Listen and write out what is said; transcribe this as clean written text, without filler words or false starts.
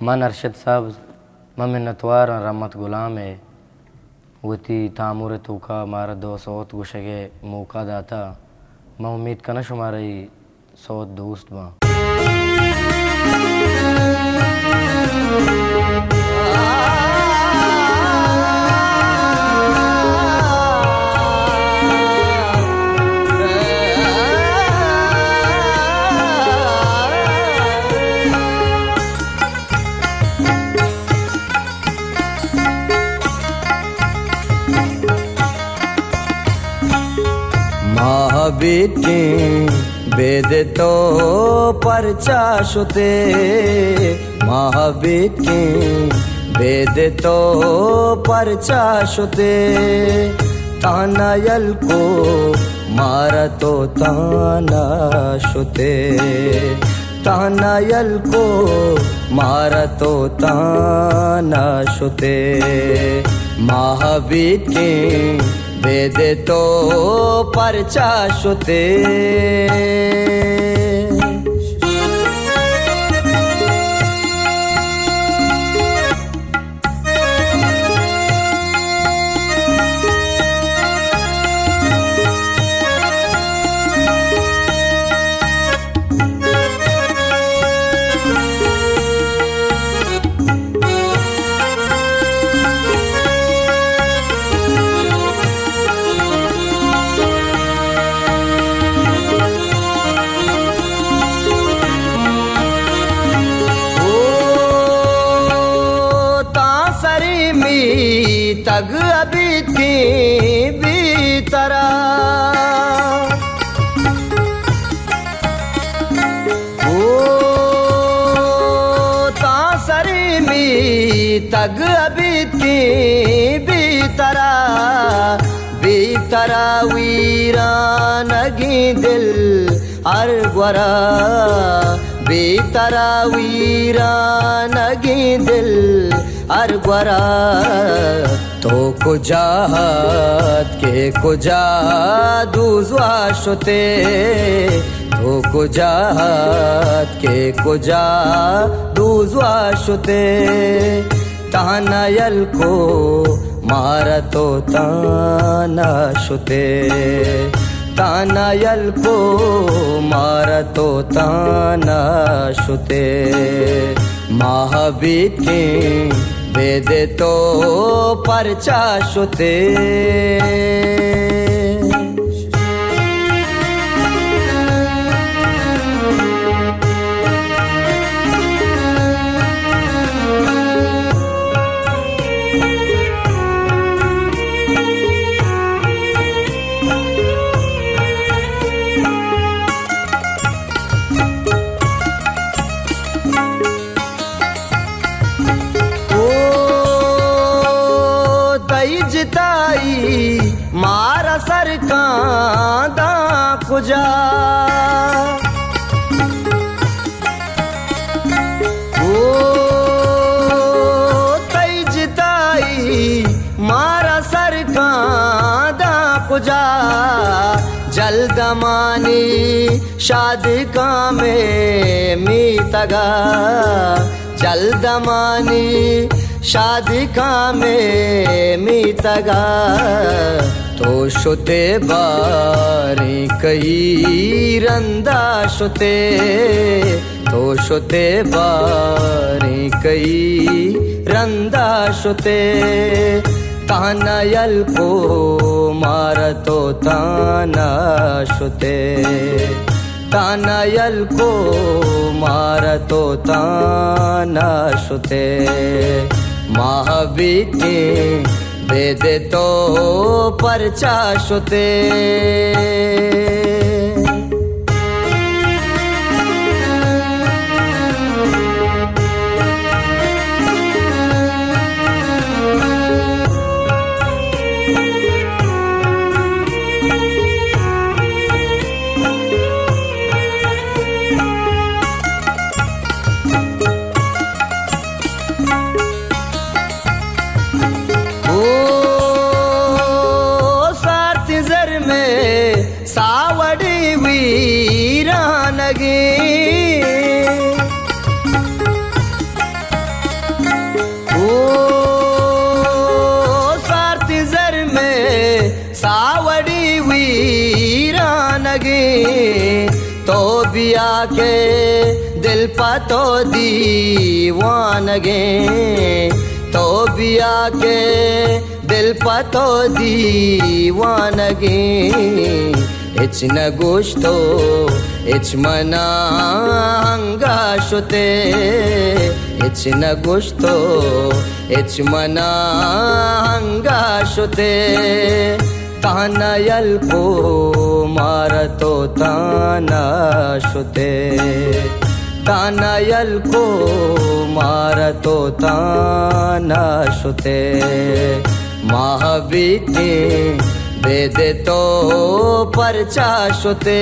मन अरशद साहब ममिन्नतवार रहमत गुलाम है वती तामुर तोका मारा दो सौत गुशगे मौका दाता मैं उम्मीद करना शुमारी सौत दोस्त बा महाबीती बेद तो परचा शुते महाबीती बेद तो परचा शुते तानायल को मारा तो ताना शुते तानायल को मारा तो ताना शुते महाबीती वेद तो परचा शुते तग अभी थी बीतरा ओ तासरी में तग अभी थी बीतरा वीरान नगी दिल अरगवरा बीतरा वीरान नगी दिल अरगवरा तो कुजात के कुजा दूजवा शुते तो कुजात के कुजा दूजवा शुते तानायल को मारा तो ताना शुते तानायल को मारा तो ताना शुते महाबीत के वेद तो परचा शुते मारा सर कांदा कुजा ओ तैजताई मारा सर कांदा कुजा जल्दमानी शादी का में मीतगा जल्दमानी शादी का में मीतगा तो शुते बारी कई रंदा शुते तो शुते बारी कई रंदा शुते तानायल को मारा तो ताना शुते तानायल को मारा तो ताना शुते महाबीती वेद तो परचा शुते सावड़ी के दिल पातो दीवानगे तो बिया के दिल पातो दीवानगे इचन गोश्तो इच मना हंगाशुते इचन गोश्तो इच मना हंगाशुते तानयल को मारतो तानाशुते तानयल को मारतो तानाशुते महाबीती बेदे तो परचाशुते।